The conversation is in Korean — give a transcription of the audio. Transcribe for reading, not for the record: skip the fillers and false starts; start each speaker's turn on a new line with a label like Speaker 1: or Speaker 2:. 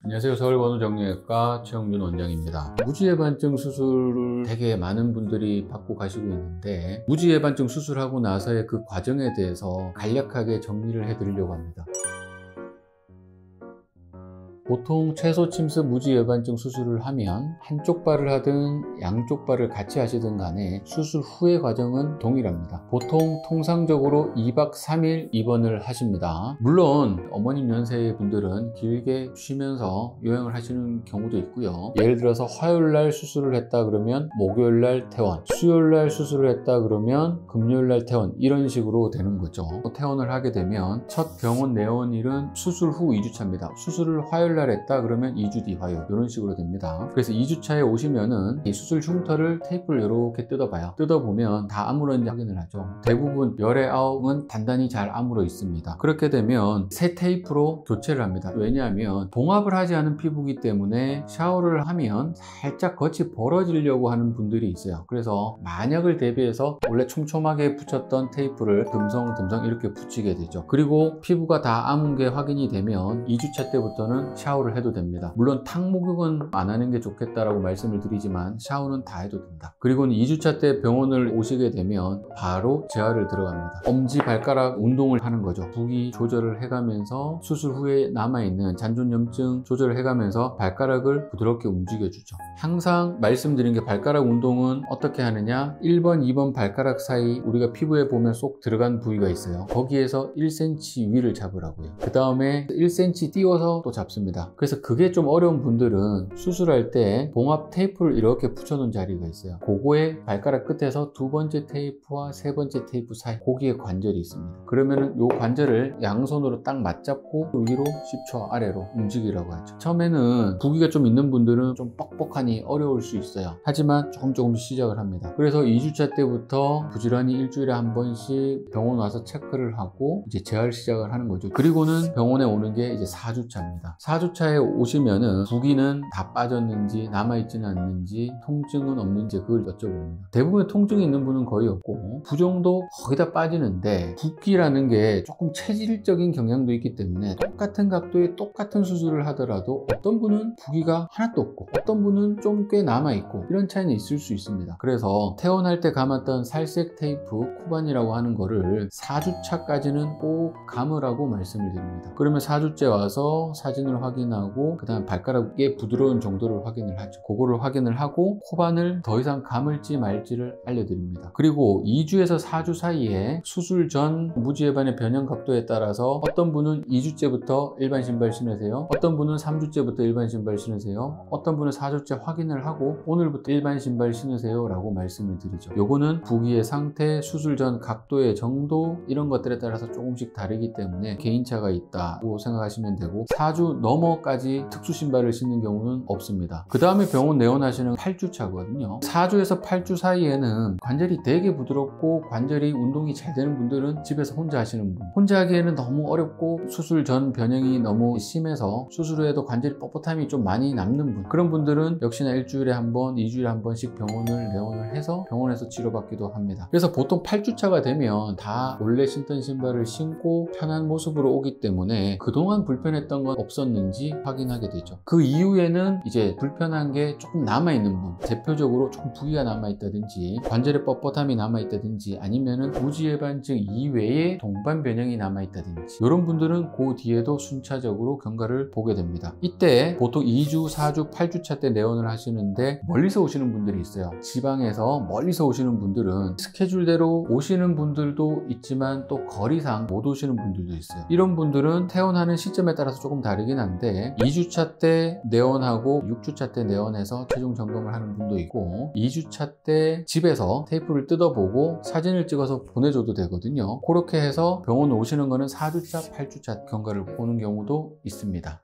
Speaker 1: 안녕하세요. 서울건우정형외과 최영준 원장입니다. 무지해반증 수술을 되게 많은 분들이 받고 가시고 있는데, 무지해반증 수술하고 나서의 그 과정에 대해서 간략하게 정리를 해드리려고 합니다. 보통 최소 침습 무지해반증 수술을 하면 한쪽 발을 하든 양쪽 발을 같이 하시든 간에 수술 후의 과정은 동일합니다. 보통 통상적으로 2박 3일 입원을 하십니다. 물론 어머님 연세의 분들은 길게 쉬면서 요양을 하시는 경우도 있고요. 예를 들어서 화요일날 수술을 했다 그러면 목요일날 퇴원, 수요일날 수술을 했다 그러면 금요일날 퇴원, 이런 식으로 되는 거죠. 퇴원을 하게 되면 첫 병원 내원일은 수술 후 2주차입니다. 수술을 화요일 날 했다 그러면 2주 뒤 화요일, 이런 식으로 됩니다. 그래서 2주차에 오시면은 이 수술 흉터를 테이프를 이렇게 뜯어봐요. 뜯어보면 다 아물었는지 확인을 하죠. 대부분 열의 아홉은 단단히 잘 아물어 있습니다. 그렇게 되면 새 테이프로 교체를 합니다. 왜냐하면 봉합을 하지 않은 피부이기 때문에 샤워를 하면 살짝 겉이 벌어지려고 하는 분들이 있어요. 그래서 만약을 대비해서 원래 촘촘하게 붙였던 테이프를 듬성듬성 이렇게 붙이게 되죠. 그리고 피부가 다 아문 게 확인이 되면 2주차 때부터는 샤워를 해도 됩니다. 물론 탕 목욕은 안 하는 게 좋겠다라고 말씀을 드리지만 샤워는 다 해도 된다. 그리고는 2주차 때 병원을 오시게 되면 바로 재활을 들어갑니다. 엄지발가락 운동을 하는 거죠. 부기 조절을 해가면서 수술 후에 남아있는 잔존염증 조절을 해가면서 발가락을 부드럽게 움직여주죠. 항상 말씀드린 게 발가락 운동은 어떻게 하느냐, 1번, 2번 발가락 사이 우리가 피부에 보면 쏙 들어간 부위가 있어요. 거기에서 1cm 위를 잡으라고요. 그 다음에 1cm 띄워서 또 잡습니다. 그래서 그게 좀 어려운 분들은 수술할 때 봉합 테이프를 이렇게 붙여놓은 자리가 있어요. 그거에 발가락 끝에서 두 번째 테이프와 세 번째 테이프 사이, 거기에 관절이 있습니다. 그러면은 이 관절을 양손으로 딱 맞잡고 위로 10초 아래로 움직이라고 하죠. 처음에는 부기가 좀 있는 분들은 좀 뻑뻑하니 어려울 수 있어요. 하지만 조금씩 시작을 합니다. 그래서 2주차 때부터 부지런히 일주일에 한 번씩 병원 와서 체크를 하고 이제 재활 시작을 하는 거죠. 그리고는 병원에 오는 게 이제 4주차입니다. 4주차에 오시면은 부기는 다 빠졌는지 남아있지는 않는지 통증은 없는지 그걸 여쭤봅니다. 대부분 통증이 있는 분은 거의 없고 부종도 거의 다 빠지는데, 붓기라는 게 조금 체질적인 경향도 있기 때문에 똑같은 각도의 똑같은 수술을 하더라도 어떤 분은 부기가 하나도 없고 어떤 분은 좀 꽤 남아있고, 이런 차이는 있을 수 있습니다. 그래서 퇴원할 때 감았던 살색 테이프 코반이라고 하는 거를 4주차까지는 꼭 감으라고 말씀을 드립니다. 그러면 4주째 와서 사진을 확인하고 그 다음 발가락의 부드러운 정도를 확인을 하죠. 그거를 확인을 하고 코반을 더 이상 감을지 말지를 알려드립니다. 그리고 2주에서 4주 사이에 수술 전 무지해반의 변형 각도에 따라서 어떤 분은 2주째부터 일반 신발 신으세요, 어떤 분은 3주째부터 일반 신발 신으세요, 어떤 분은 4주째 확인을 하고 오늘부터 일반 신발 신으세요 라고 말씀을 드리죠. 요거는 부기의 상태, 수술 전 각도의 정도, 이런 것들에 따라서 조금씩 다르기 때문에 개인차가 있다고 생각하시면 되고, 4주 넘어까지 특수 신발을 신는 경우는 없습니다. 그 다음에 병원 내원하시는 8주차거든요. 4주에서 8주 사이에는 관절이 되게 부드럽고 관절이 운동이 잘 되는 분들은 집에서 혼자 하시는 분, 혼자 하기에는 너무 어렵고 수술 전 변형이 너무 심해서 수술 후에도 관절이 뻣뻣함이 좀 많이 남는 분, 그런 분들은 역시나 일주일에 한 번, 2주일에 한 번씩 병원을 내원을 해서 병원에서 치료받기도 합니다. 그래서 보통 8주차가 되면 다 원래 신던 신발을 신고 편한 모습으로 오기 때문에 그동안 불편했던 건 없었는지 확인하게 되죠. 그 이후에는 이제 불편한 게 조금 남아있는 분, 대표적으로 조금 부위가 남아있다든지 관절의 뻣뻣함이 남아있다든지 아니면은 무지해반증 이외에 동반 변형이 남아있다든지, 이런 분들은 그 뒤에도 순차적으로 경과를 보게 됩니다. 이때 보통 2주, 4주, 8주차 때 내원을 하시는데 멀리서 오시는 분들이 있어요. 지방에서 멀리서 오시는 분들은 스케줄대로 오시는 분들도 있지만 또 거리상 못 오시는 분들도 있어요. 이런 분들은 퇴원하는 시점에 따라서 조금 다르긴 한데 2주차 때 내원하고 6주차 때 내원해서 최종 점검을 하는 분도 있고, 2주차 때 집에서 테이프를 뜯어보고 사진을 찍어서 보내줘도 되거든요. 그렇게 해서 병원 오시는 거는 4주차, 8주차 경과를 보는 경우도 있습니다.